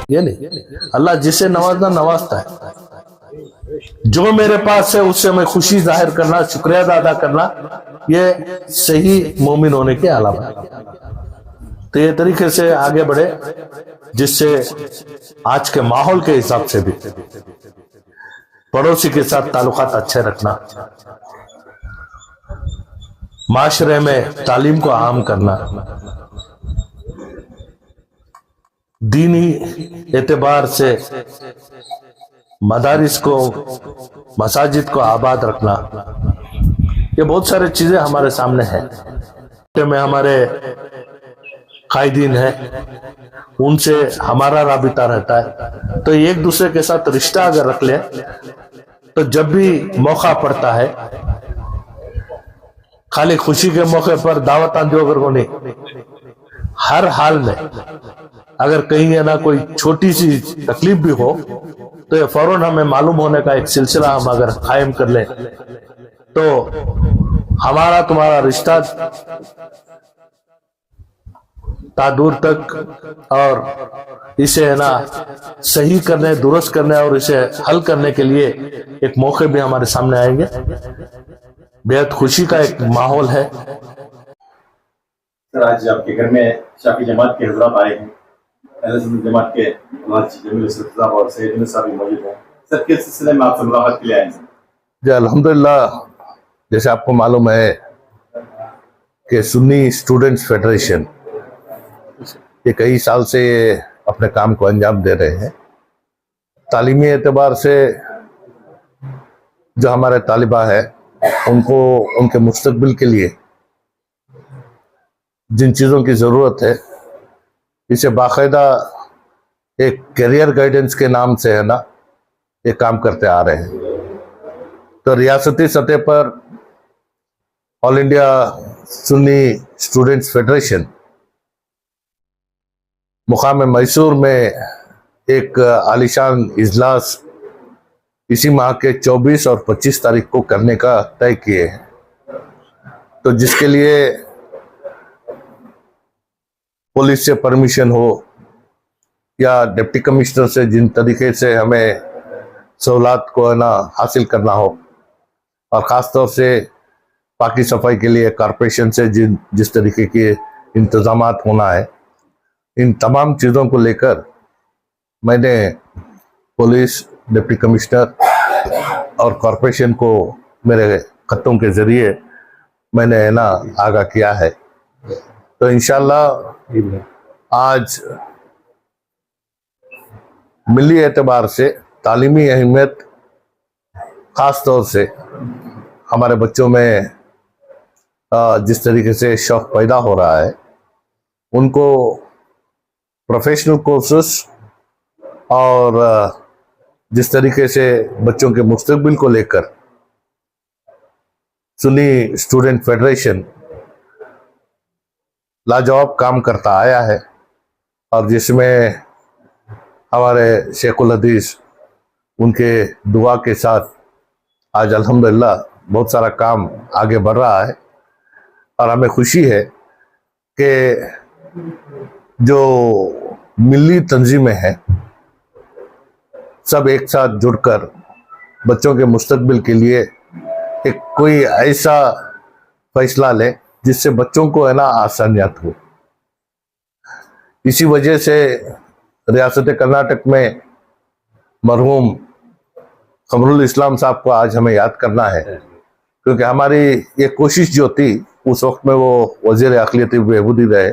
ये नहीं, अल्लाह जिसे नवाजना नवाजता है। जो मेरे पास है उससे मैं खुशी जाहिर करना, शुक्रिया अदा करना, ये सही मोमिन होने के अलावा। तो ये तरीके से आगे बढ़े जिससे आज के माहौल के हिसाब से भी पड़ोसी के साथ ताल्लुकात अच्छे रखना, माशरे में तालीम को आम करना, दीनी एतबार से मदारिस को, मसाजिद को आबाद रखना, ये बहुत सारी चीजें हमारे सामने हैं। में हमारे कायदीन है, उनसे हमारा राबिता रहता है। तो एक दूसरे के साथ रिश्ता अगर रख ले तो जब भी मौका पड़ता है, खाली खुशी के मौके पर दावत आंधी अगर को नहीं, हर हाल में अगर कहीं है ना कोई छोटी सी तकलीफ भी हो तो ये फौरन हमें मालूम होने का एक सिलसिला हम अगर कायम कर लें तो हमारा तुम्हारा रिश्ता दूर तक, और इसे है ना सही करने, दुरुस्त करने और इसे हल करने के लिए एक मौके भी हमारे सामने आएंगे। बेहद खुशी का एक माहौल है। सर, आज आपके घर में शाफी जमात के हजरात आए हैं, जमात के साहब और सैयद साहब मौजूद हैं। सर, किस सिलसिले में आप मुलाकात के लिए आए हैं? जी अल्हम्दुलिल्लाह, जैसे आपको मालूम है कि सुन्नी स्टूडेंट्स फेडरेशन ये कई साल से अपने काम को अंजाम दे रहे हैं। तालीमी एतबार से जो हमारे तालिबा है उनको उनके मुस्तकबिल के लिए जिन चीज़ों की ज़रूरत है, इसे बाकायदा एक करियर गाइडेंस के नाम से है ना ये काम करते आ रहे हैं। तो रियासती सतह पर all India Sunni students federation मुकाम मैसूर में एक आलिशान इजलास इसी माह के 24 और 25 तारीख को करने का तय किए हैं। तो जिसके लिए पुलिस से परमिशन हो या डिप्टी कमिश्नर से जिन तरीके से हमें सहूलत को है ना हासिल करना हो, और ख़ास तौर से पाकी सफाई के लिए कॉरपोरेशन से जिस तरीके के इंतजामात होना है, इन तमाम चीज़ों को लेकर मैंने पुलिस, डिप्टी कमिश्नर और कॉरपोरेशन को मेरे खतों के ज़रिए मैंने है ना आगाह किया है। तो इंशाल्लाह आज मिली एतबार से तालीमी अहमियत, ख़ास तौर से हमारे बच्चों में जिस तरीके से शौक़ पैदा हो रहा है, उनको प्रोफेशनल कोर्सेस और जिस तरीके से बच्चों के मुस्तकबिल को लेकर सुन्नी स्टूडेंट फेडरेशन लाजवाब काम करता आया है, और जिसमें हमारे शेखुल हदीस उनके दुआ के साथ आज अल्हम्दुलिल्लाह बहुत सारा काम आगे बढ़ रहा है। और हमें खुशी है कि जो मिली तंजीमें हैं सब एक साथ जुड़कर बच्चों के मुस्तकबिल के लिए एक कोई ऐसा फैसला ले जिससे बच्चों को है ना आसानियत हो। इसी वजह से रियासत कर्नाटक में मरहूम कमरुल इस्लाम साहब को आज हमें याद करना है, क्योंकि हमारी ये कोशिश जो थी उस वक्त में वो वज़ीर अक़लियती बहबूदी रहे,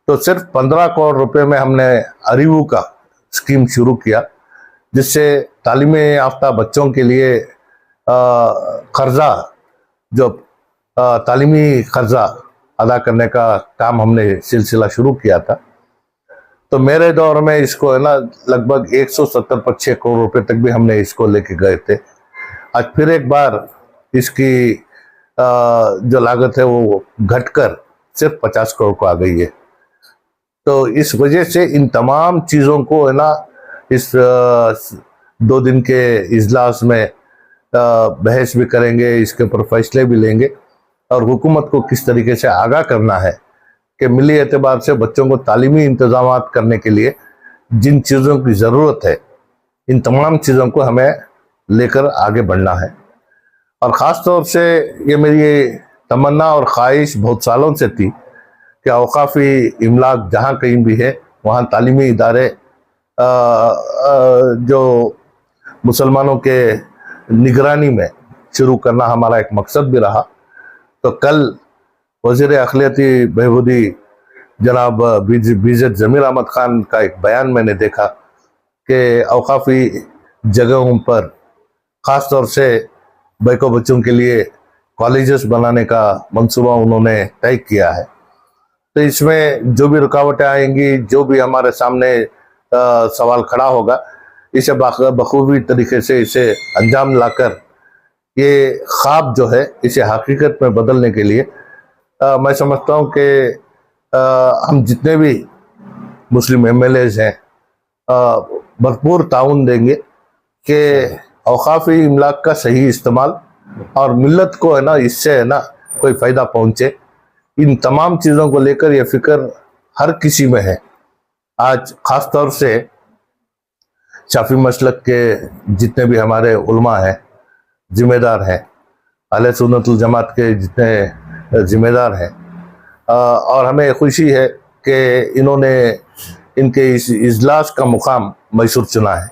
तो सिर्फ 15 करोड़ रुपए में हमने अरीवू का स्कीम शुरू किया, जिससे तालीम याफ्ता बच्चों के लिए कर्जा, जो तालीमी कर्जा अदा करने का काम हमने सिलसिला शुरू किया था। तो मेरे दौर में इसको है ना लगभग 170-175 करोड़ रुपए तक भी हमने इसको लेके गए थे। आज फिर एक बार इसकी जो लागत है वो घटकर सिर्फ 50 करोड़ को आ गई है। तो इस वजह से इन तमाम चीज़ों को है ना इस 2 दिन के इजलास में बहस भी करेंगे, इसके ऊपर फैसले भी लेंगे, और हुकूमत को किस तरीके से आगाह करना है कि मिली एतबार से बच्चों को तालीमी इंतजामात करने के लिए जिन चीज़ों की ज़रूरत है, इन तमाम चीज़ों को हमें लेकर आगे बढ़ना है। और ख़ास तौर से ये मेरी तमन्ना और ख्वाहिश बहुत सालों से थी कि औकाफ़ी इमलाक जहाँ कहीं भी है वहाँ तालीमी इदारे जो मुसलमानों के निगरानी में शुरू करना हमारा एक मकसद भी रहा। तो कल वज़ीर अक़लियती बहबूदी जनाब बीज़ेड ज़मीर अहमद ख़ान का एक बयान मैंने देखा कि औकाफ़ी जगहों पर ख़ास तौर से बैको बच्चों के लिए कॉलेजेस बनाने का मंसूबा उन्होंने तय किया है। तो इसमें जो भी रुकावटें आएंगी, जो भी हमारे सामने सवाल खड़ा होगा, इसे बखूबी तरीके से इसे अंजाम लाकर ये ख्वाब जो है इसे हकीकत में बदलने के लिए मैं समझता हूँ कि हम जितने भी मुस्लिम एमएलएज हैं भरपूर ताउन देंगे कि औकाफ़ी इमलाक का सही इस्तेमाल और मिल्लत को है ना इससे है ना कोई फ़ायदा पहुँचे। इन तमाम चीज़ों को लेकर ये फ़िक्र हर किसी में है। आज ख़ास तौर से शाफी मसलक के जितने भी हमारे उलमा हैं, जिम्मेदार हैं, अहले सुन्नतुल जमात के जितने जिम्मेदार हैं, और हमें खुशी है कि इन्होंने इनके इस इजलास का मुकाम मैसूर चुना है।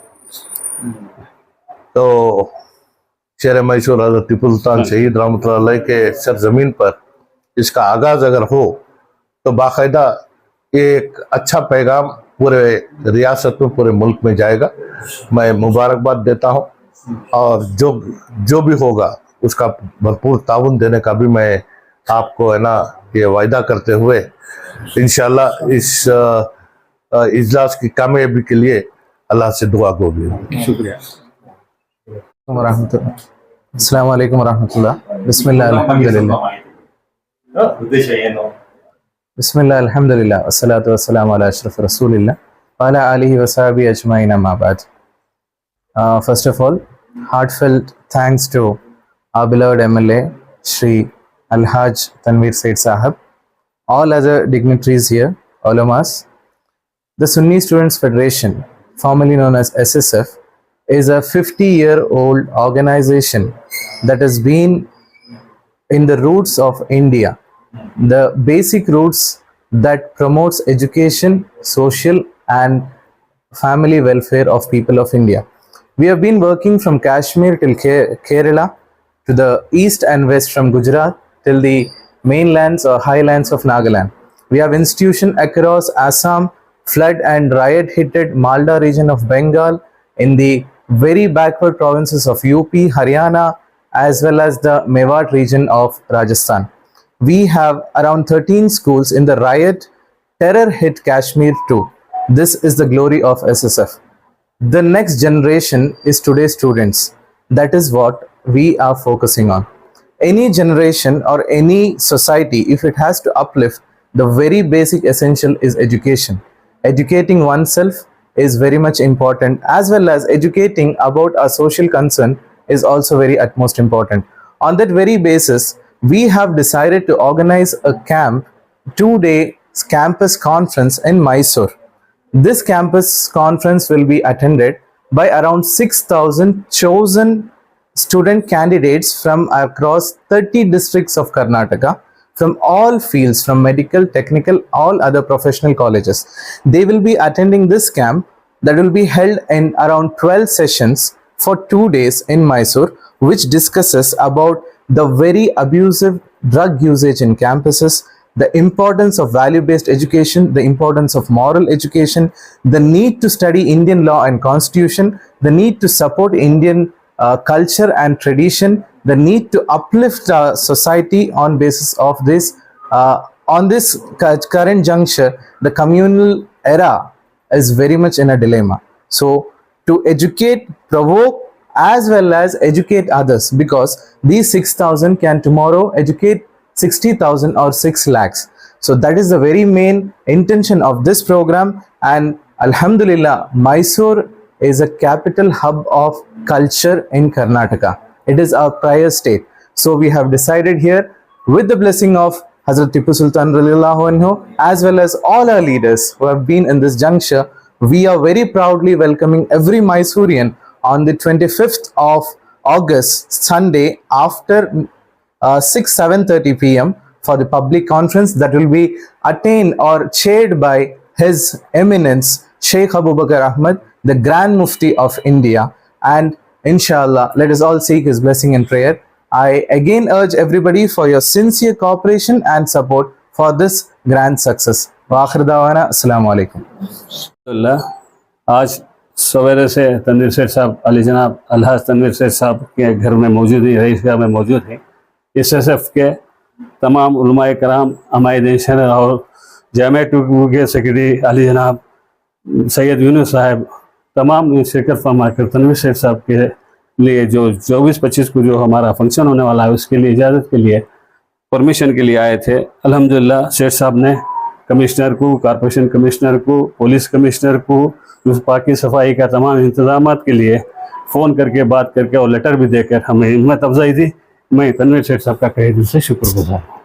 तो शेर मैसूर हज़रत टीपू सुल्तान शहीद रहमतुल्लाह अलैह के सरजमीन पर इसका आगाज़ अगर हो तो बाकायदा एक अच्छा पैगाम पूरे रियासत में, पूरे मुल्क में जाएगा। मैं मुबारकबाद देता हूँ और जो भी होगा उसका भरपूर ताउन देने का भी मैं आपको है ना ये वायदा करते हुए इंशाल्लाह इस इजलास की कामयाबी के लिए अल्लाह से दुआ गो भी। शुक्रिया। अस्सलाम वालेकुम रहमतुल्लाह। बिस्मिल्लाह अल्हम्दुलिल्लाह ಉದ್ದೇಶ ಏನು? बिस्मिल्लाह अल्हम्दुलिल्लाह वस्सलातु वस्सलामु अला अशरफि रसूलिल्लाह व अला आलिहि व सहबिहि अजमाइन अम्मा बाद। First of all, heartfelt thanks to our beloved MLA Shri Alhaj Tanveer Said Sahab, all other dignitaries here, ulamas. The Sunni Students Federation, formerly known as SSF, is a 50-year-old organization that has been in the roots of India, the basic roots that promotes education, social and family welfare of people of India. We have been working from Kashmir till Kerala, to the east and west from Gujarat till the mainlands or highlands of Nagaland. We have institutions across Assam, flood and riot hit Malda region of Bengal, in the very backward provinces of UP, Haryana, as well as the Mewat region of Rajasthan. We have around 13 schools in the riot terror hit Kashmir too. This is the glory of SSF. The next generation is today's students. That is what we are focusing on. Any generation or any society, if it has to uplift, the very basic essential is education. Educating oneself is very much important, as well as educating about our social concern is also very utmost important. On that very basis, we have decided to organize a camp, 2-day campus conference in Mysore. This campus conference will be attended by around 6,000 chosen student candidates from across 30 districts of Karnataka, from all fields, from medical, technical, all other professional colleges. They will be attending this camp that will be held in around 12 sessions for 2 days in Mysore, which discusses about the very abusive drug usage in campuses, the importance of value-based education, the importance of moral education, the need to study Indian law and constitution, the need to support Indian culture and tradition, the need to uplift our society on basis of this. On this current juncture, the communal era is very much in a dilemma. So to educate, provoke, as well as educate others, because these 6,000 can tomorrow educate 60,000 or 6 lakhs. So that is the very main intention of this program. And Alhamdulillah, Mysore is a capital hub of culture in Karnataka. It is our prior state. So we have decided here, with the blessing of Hazrat Tipu Sultan Radiyallahu Anhu, as well as all our leaders who have been in this juncture, we are very proudly welcoming every Mysorean on the 25th of August, Sunday, after 7:30 p.m. for the public conference that will be attained or chaired by His Eminence Sheikh Abu Bakr Ahmad, the Grand Mufti of India. And inshallah, let us all seek his blessing and prayer. I again urge everybody for your sincere cooperation and support for this grand success. Wa akhir dawana, assalamu alaikum. अल्हम्दुलिल्लाह आज सवेरे से तनवीर सेठ साहब अली जनाब अलहाज तनवीर सेठ साहब के घर में मौजूद ही रईस गाह में मौजूद हैं। SSF के तमाम उलमाए कराम हमारे और जामिया के सेक्रेटरी अली जनाब सैयद यूनुस साहब तमाम ने शिरकत फरमा कर तनवीर सेठ साहब के लिए जो 24-25 को जो हमारा फंक्शन होने वाला है उसके लिए इजाज़त के लिए परमिशन के लिए आए थे। अल्हम्दुलिल्लाह सेठ साहब ने कमिश्नर को, कॉरपोरेशन कमिश्नर को, पुलिस कमिश्नर को, पाकी सफाई का तमाम इंतजाम के लिए फ़ोन करके बात करके और लेटर भी देकर हमें हिम्मत अफजाई दी। मैं तनवीर सेठ साहब का कहे दिल से शुक्रगुजार हूँ।